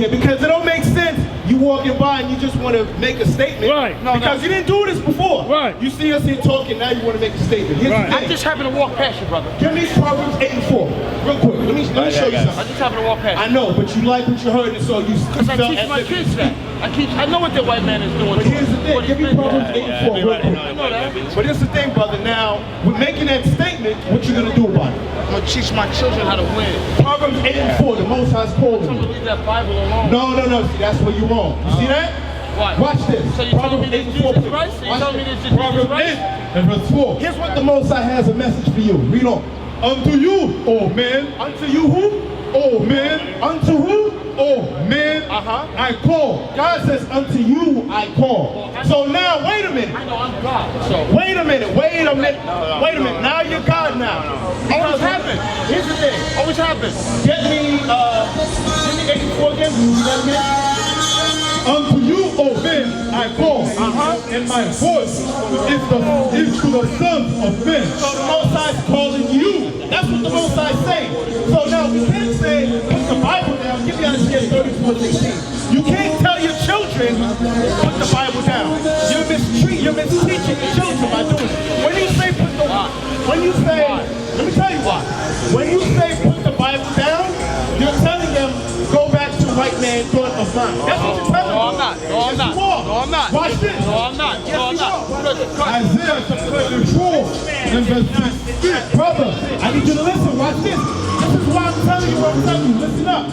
here because it don't make sense. You walking by and you just want to make a statement. Right. Because you didn't do this before. Right. You see us here talking, now you want to make a statement. Here's the thing. I just happened to walk past you, brother. Give me Proverbs 8 and 4. Real quick. Let me show you something. I just happened to walk past you. I know, but you like what you heard, and so you Because I teach my kids that. I know what the white man is doing. But here's the thing. Give me Proverbs 8 and 4 real quick. I know that. But here's the thing, brother. Now, with making that statement, what you going to do about it? I'm going to teach my children how to win. Proverbs 8 and 4, the Most High's calling I'm you. going to leave that Bible alone. No. See, that's where you're wrong. You see that? What? Watch this. So you're telling me this is Jesus Christ? So you're telling me this is Jesus Proverbs 8 Christ? and verse 4. Here's what the Most High has a message for you. Read on. Unto you, O man. Unto you who? O man. Unto who? O man. I call. God says, unto you I call. So now, wait a minute. I know I'm God. So Wait a minute. Wait a minute. Now you're God now. always happens. Here's the thing. Always happens. Give me 84 again. You got me? Unto you, O men, I call, and my voice is to the sons of men. So the Most High is calling you. That's what the Most High is saying. So now we can't say, put the Bible down. Give me Isaiah 34:16. You can't tell your children, put the Bible down. You're misteaching your children by doing it. When you say let me tell you why. When you say put the Bible down, you're telling them, go back to white man thought of mine. That's what you're telling them. No, I'm not. No, I'm not. No, I'm not. Watch this. No, I'm not. No, I'm not. Isaiah chapter 34 and verse 6. Brother, I need you to listen. Watch this. This is why I'm telling you what I'm telling you. Listen up.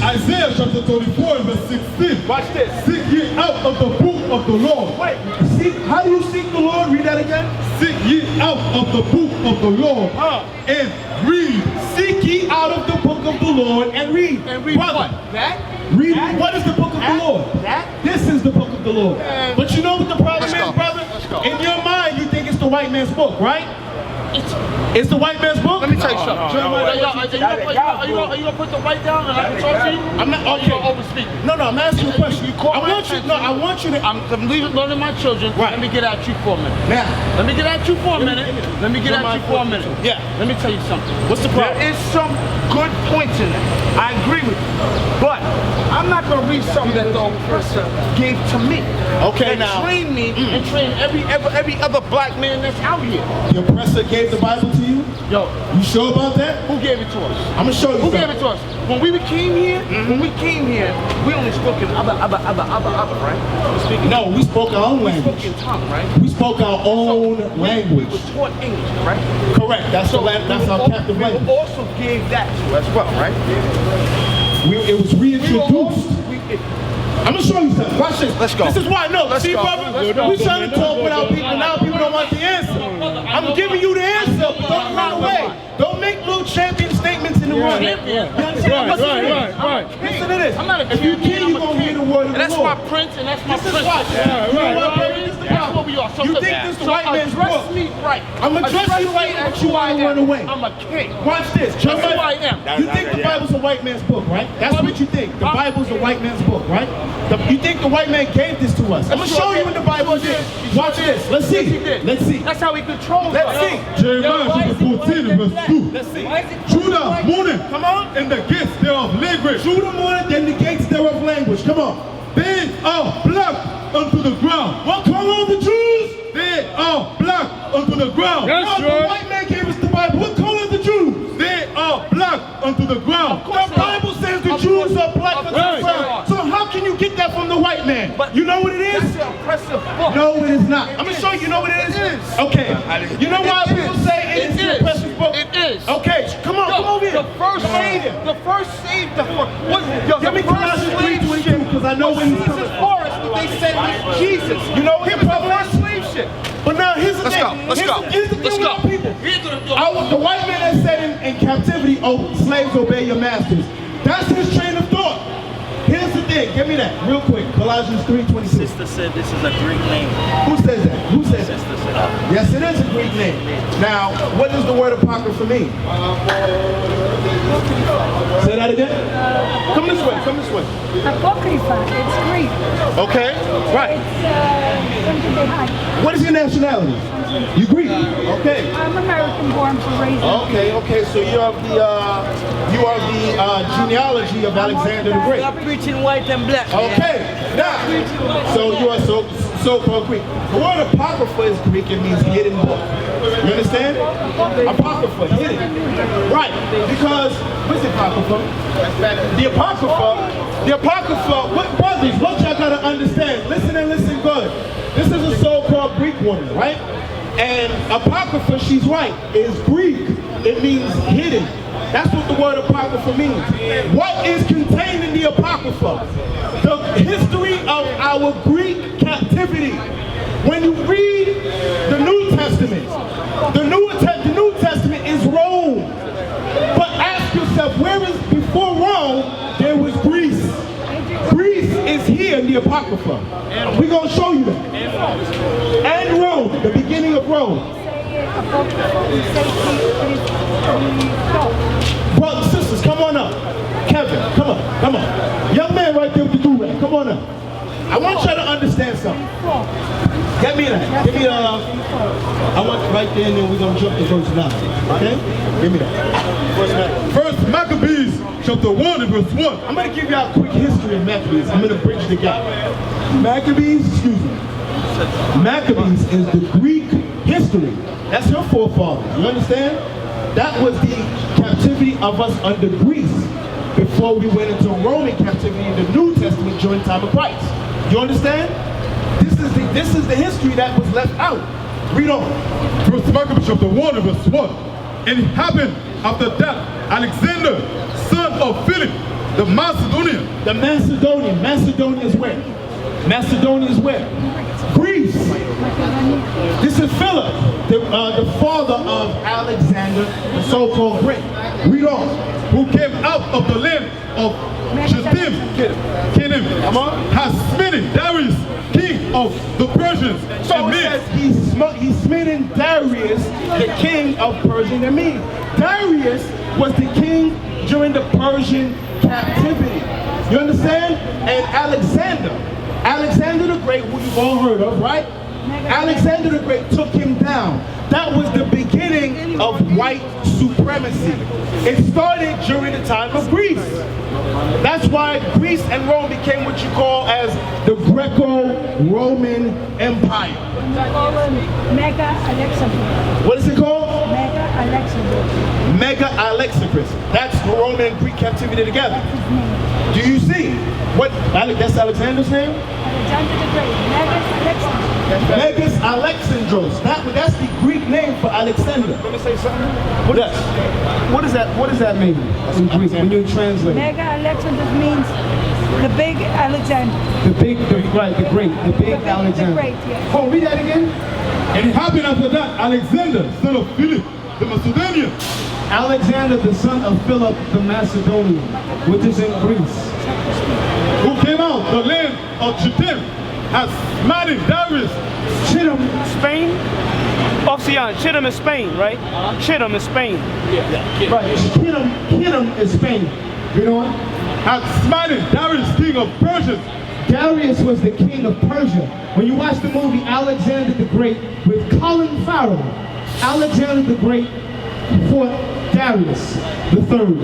Isaiah chapter 34 and verse 16. Watch this. Seek ye out of the book of the Lord. Wait. Seek, how do you seek the Lord? Read that again. Seek ye out of the book of the Lord and read. Seek ye out of the book of the Lord and read. And read brother, what? That? Read. What is the book of the Lord? That? This is the book of the Lord. But you know what the problem is, brother? Let's go. In your mind, you think it's the white man's book, right? It's the white man's book? Let me tell you something. Are you going to put the white down and I can talk to you? I'm not, okay. Overspeaking. No, I'm asking you a question. I want you to. I'm learning my children. Right. Let me get at you for a minute. Now. Let me get at you for a minute. Let me get at you for a minute. Yeah. Let me tell you something. What's the problem? There is some good points in it. I agree with you. But I'm not going to read something that the oppressor gave to me. Okay, now. Train me and train every other black man that's out here. The oppressor gave the Bible to you? Yo. You sure about that? Who gave it to us? I'm going to show you. Who gave it to us? When we came here, we only spoke in abba, right? No, we spoke our own language. We spoke in tongue, right? We spoke our own language. We were taught English, right? Correct. That's our captive language. We also gave that to us as well, right? It was reintroduced. I'm going to show you something. Watch this. Let's go. This is why I know. Let's See, go. brother, Let's go. we trying to talk without people. Now people don't want the answer. I'm giving you the answer. Don't run away. Don't make little champion statements in the room. Right. Listen to this. I'm not a if you champion, can, you're going to hear the word of the that's Lord. my prince, and that's my This is prince. why. That's what we are. So You think this is the white man's book? address me right. I'm addressing you right, but you want to run away. I'm a king. Watch this. That's who I am. You think the Bible's a white man's book, right? That's what you think. The Bible's a white man's book, right? You think the white man gave this to us. I'm going to show you what the Bible did. Watch this. Let's see. Let's see. That's how he controls us. Let's see. Jeremiah chapter 14 and verse 2. Let's see. Judah mourning, Come on. and the gates thereof language. Judah mourned, then the gates thereof language. Come on. They are black unto the ground. What come on the Jews? They are black unto the ground. Yes, No, the white man gave us the Bible. What color the Jews? They are black unto the ground. The Bible says the Jews are black unto the ground. So how can you get that from the white man? But you know what it is? That's an oppressive book. No, it is not. I'm going to show you. You know what it is? It is. Okay. You know why people say it is the oppressive book? It is. Okay. Come on. Come over here. The first saved. Give me Colossians 3:22 because I know when he's coming. For us, what they said was Jesus. You know what He was the first slave ship. But now here's the thing. Let's go. Here's the thing with our people. The white man that said in captivity, oh, slaves obey your masters. That's his train of thought. Here's the thing. Give me that real quick. Colossians 3:22. Sister said this is a Greek name. Who says that? Who says that? Sister said that. Yes, it is a Greek name. Now, what does the word apocrypha mean? Say that again? Come this way, come this way. Apocrypha, it's Greek. Okay, right. It's something behind. What is your nationality? You Greek? Okay. I'm American born for raising. Okay, so you are the genealogy of Alexander the Great. Stop preaching white and black. Okay, now, so you are so-called Greek. The word apocrypha is Greek, it means hidden book. You understand? Apocrypha, hidden. Right, because, what's the apocrypha? The apocrypha, what brothers, what y'all gotta understand, listen and listen good. This is a so-called Greek woman, right? And apocrypha, she's right, is Greek. It means hidden. That's what the word apocrypha means. What is contained in the apocrypha? The history of our Greek captivity. When you read the New Testament, the New Testament is Rome. But ask yourself, where is, before Rome, there was Greece. Greece is here in the apocrypha. We're going to show you that. And Rome, the beginning of Rome. Brothers, sisters, come on up. Kevin, come on. Young man right there with the do-rag, come on up. I want you to understand something. Get me that. Give me I want right there, and then we're going to jump to verse 9. Okay? Give me that. First Maccabees chapter 1 and verse 1. I'm going to give you a quick history of Maccabees. I'm going to bridge the gap. Maccabees is the Greek history. That's her forefathers. You understand? That was the captivity of us under Greece before we went into Roman captivity in the New Testament during the time of Christ. You understand? This is the history that was left out. Read on. First Maccabees chapter 1 and verse 1. And it happened after that, Alexander, son of Philip, the Macedonian. The Macedonian. Macedonia is where? Macedonia is where? Greece. This is Philip, the father of Alexander, the so-called Great. Read on. Who came out of the land of Shittim, Canaan, has smitten Darius, king of the Persians. So it says he's smitten Darius, the king of Persian and Medes. Darius was the king during the Persian captivity. You understand? And Alexander the Great, who you've all heard of, right? Alexander the Great took him down. That was the beginning of white supremacy. It started during the time of Greece. That's why Greece and Rome became what you call as the Greco-Roman Empire. Mega Alexandria. What is it called? Mega Alexandria. Mega Alexandria. That's the Roman and Greek captivity together. Do you see? That's Alexander's name? Alexander the Great. Megas Alexandros. That's the Greek name for Alexander. Let me say something. What does that mean in Greek when you translate? Mega Alexander means the big Alexander. The great Alexander. The great, yes. Oh, read that again. And it happened after that, Alexander, son of Philip, the Macedonian. Alexander, the son of Philip the Macedonian, which is in Greece. Who came out the land of Shittim, has smitten Darius. Chittim, Spain? Ocean, Chittim is Spain, right? Chittim is Spain. Right, Chittim is Spain. You know what? Has smitten Darius, king of Persia. Darius was the king of Persia. When you watch the movie Alexander the Great with Colin Farrell, Alexander the Great fought Darius the Third.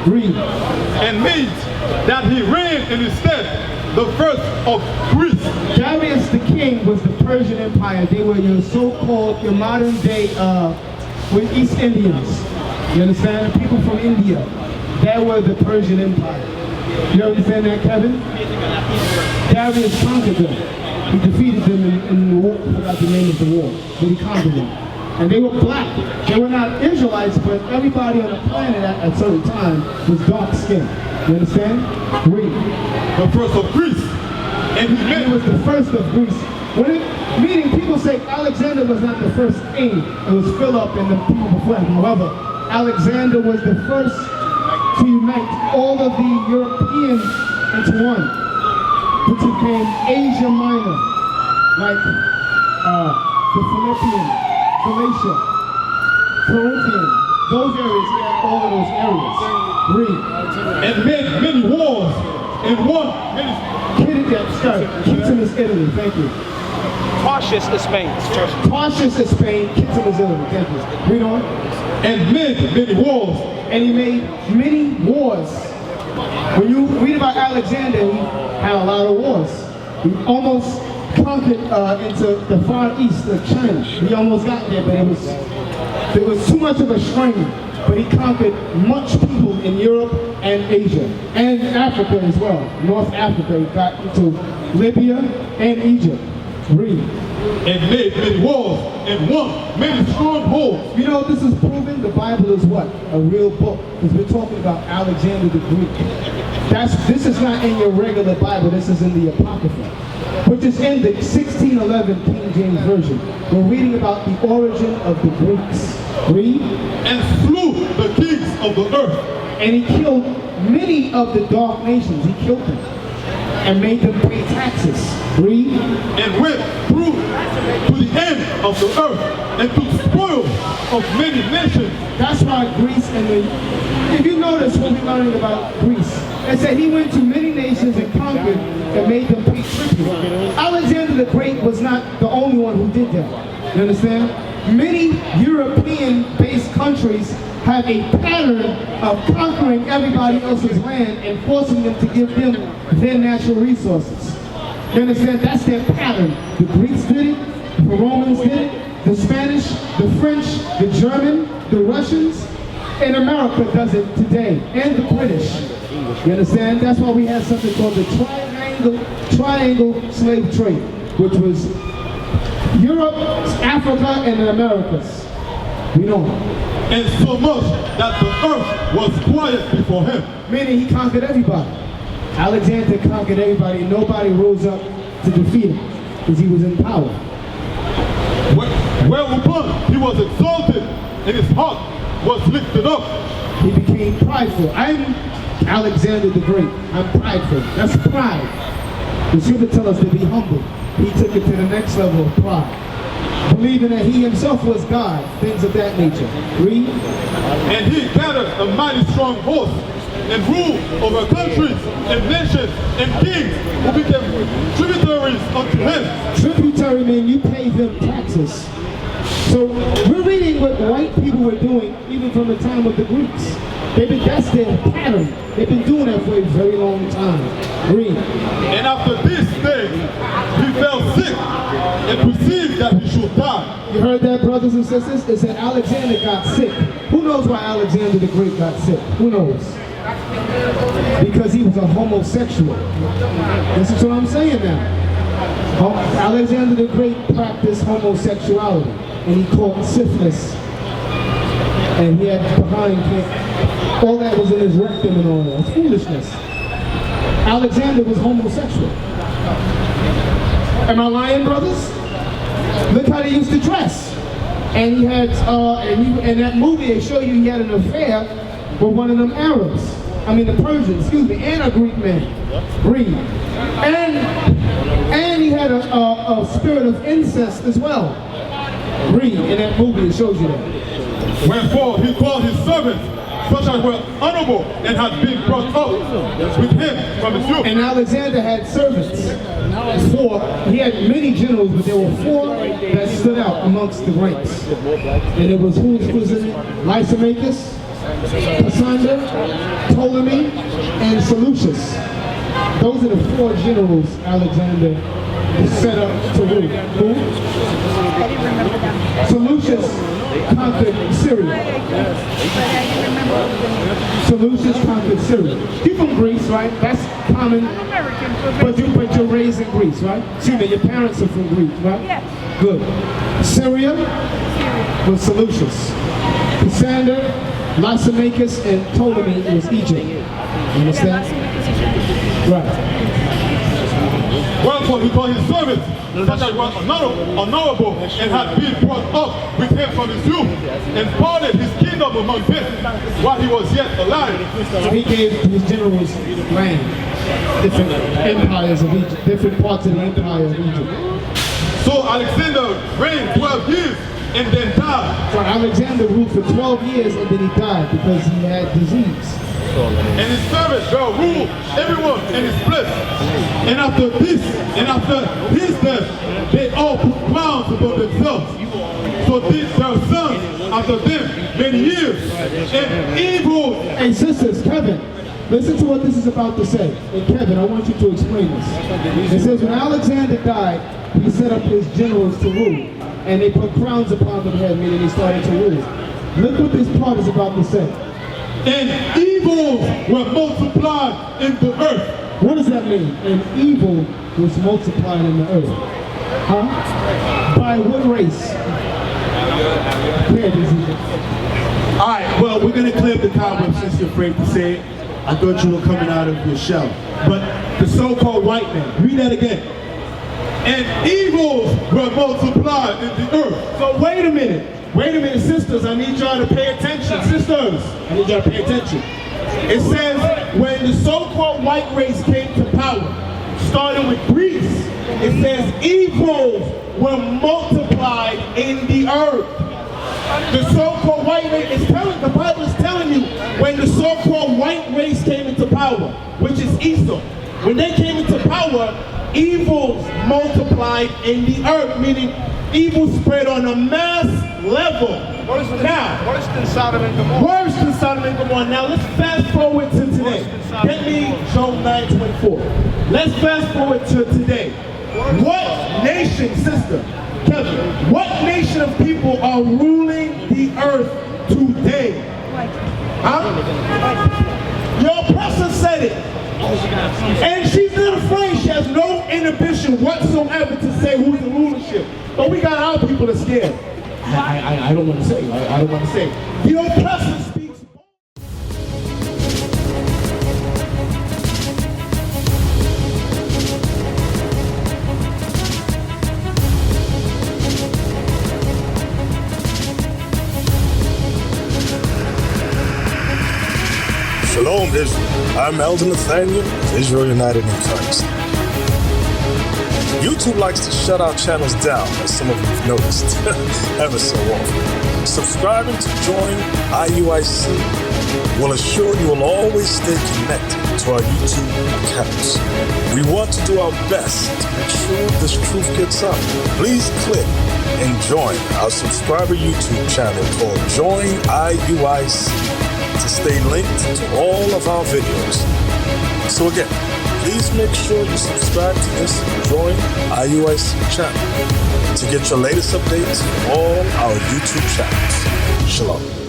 Read. And made that he reigned in his stead, the first of Greece. Darius the king was the Persian Empire. They were your so-called, your modern day with East Indians. You understand? People from India. They were the Persian Empire. You understand that, Kevin? Darius conquered them. He defeated them in the war. I forgot the name of the war, but he conquered them. And they were black. They were not Israelites, but everybody on the planet at a certain time was dark skinned. You understand? Read. The first of Greece. And he was the first of Greece. Meaning people say Alexander was not the first king. It was Philip and the people before him. However, Alexander was the first to unite all of the Europeans into one, which became Asia Minor, like the Philippian, Galatia, Corinthian, those areas, he had all of those areas. Read. And many wars and won many. Kittim is Italy. Thank you. Tarshish is Spain. Tarshish is Spain. Kittim is Italy. Thank you. Read on. And many wars. And he made many wars. When you read about Alexander, he had a lot of wars. He almost conquered into the far east of China. He almost got there, but there was too much of a strain. But he conquered much people in Europe and Asia, and Africa as well. North Africa, he got into Libya and Egypt. Read. And made many wars and won many strongholds. You know, this is proven the Bible is what? A real book. Because we're talking about Alexander the Greek. This is not in your regular Bible, this is in the Apocrypha, which is in the 1611 King James Version. We're reading about the origin of the Greeks. Read. And slew the kings of the earth. And he killed many of the dark nations. He killed them and made them pay taxes. Read. And went through to the end of the earth and took spoil of many nations. That's why Greece if you notice when we're learning about Greece, it said he went to many nations and conquered and made them pay tribute. Alexander the Great was not the only one who did that. You understand? Many European-based countries have a pattern of conquering everybody else's land and forcing them to give them their natural resources. You understand? That's their pattern. The Greeks did it, the Romans did it, the Spanish, the French, the German, the Russians, and America does it today, and the British. You understand? That's why we have something called the triangle slave trade, which was Europe, Africa, and the Americas. We know. And so much that the earth was quiet before him. Meaning he conquered everybody. Alexander conquered everybody, and nobody rose up to defeat him because he was in power. Whereupon he was exalted, and his heart was lifted up. He became prideful. I'm Alexander the Great. I'm prideful. That's pride. The scripture tells us to be humble. He took it to the next level of pride, believing that he himself was God, things of that nature. Read. And he gathered a mighty strong host, and ruled over countries and nations and kings who became tributaries unto him. Tributary means you pay them taxes. So we're reading what white people were doing even from the time of the Greeks. That's their pattern. They've been doing that for a very long time. Read. And after this thing, he fell sick and perceived that he should die. You heard that, brothers and sisters? It said Alexander got sick. Who knows why Alexander the Great got sick? Who knows? Because he was a homosexual. This is what I'm saying now. Alexander the Great practiced homosexuality, and he caught syphilis. And he had behind him, all that was in his rectum and all that. It's foolishness. Alexander was homosexual. Am I lying, brothers? Look how they used to dress. And he had, in that movie they show you he had an affair with one of them Arabs. I mean the Persians, excuse me, and a Greek man. Read. And he had a spirit of incest as well. Read. In that movie it shows you that. Wherefore he called his servants, such as were honorable and had been brought up with him from his youth. And Alexander had servants. He had many generals, but there were 4 that stood out amongst the ranks. And it was who was in it? Lysimachus, Cassander, Ptolemy, and Seleucus. Those are the 4 generals Alexander set up to rule. Who? Seleucus conquered Syria. Seleucus conquered Syria. You're from Greece, right? That's common. But you're raised in Greece, right? See that your parents are from Greece, right? Yes. Good. Syria was Seleucus. Cassander, Lysimachus, and Ptolemy was Egypt. You understand? Right. Wherefore he called his servants, such as were honorable and had been brought up with him from his youth, and parted his kingdom among them while he was yet alive. So he gave his generals land, different empires of Egypt, different parts of the empire of Egypt. So Alexander reigned 12 years and then died. So Alexander ruled for 12 years and then he died because he had disease. And his servants shall rule everyone in his place. And after his death, they all put crowns upon themselves. So their sons after them many years. And evil. Hey, sisters, Kevin, listen to what this is about to say. And Kevin, I want you to explain this. It says, when Alexander died, he set up his generals to rule. And they put crowns upon their head, meaning they started to rule. Look what this part is about to say. And evils were multiplied in the earth. What does that mean? And evil was multiplied in the earth. Huh? By what race? All right, well, we're going to clear up the cobwebs since you're afraid to say it. I thought you were coming out of your shell. But the so-called white man, read that again. And evils were multiplied in the earth. So wait a minute, sisters, I need y'all to pay attention. Sisters, I need y'all to pay attention. It says, when the so-called white race came to power, starting with Greece, it says evils were multiplied in the earth. The so-called white race is telling, the Bible is telling you, when the so-called white race came into power, which is Esau, when they came into power, evils multiplied in the earth, meaning evil spread on a mass level. Worse than Sodom and Gomorrah. Worse than Sodom and Gomorrah. Now let's fast forward to today. Get me Job 9:24. Let's fast forward to today. What nation, sister, Kevin, what nation of people are ruling the earth today? Huh? Your oppressor said it. And she's not afraid. She has no inhibition whatsoever to say who's the rulership. But we got our people that are scared. I don't want to say. I don't want to say. The oppressor speaks. Shalom, Israel. I'm Elder Nathaniel of Israel United in Christ. YouTube likes to shut our channels down, as some of you have noticed, ever so often. Subscribing to join IUIC will assure you will always stay connected to our YouTube accounts. We want to do our best to make sure this truth gets out. Please click and join our subscriber YouTube channel called Join IUIC to stay linked to all of our videos. So again, please make sure you subscribe to this Join IUIC channel to get your latest updates from all our YouTube channels. Shalom.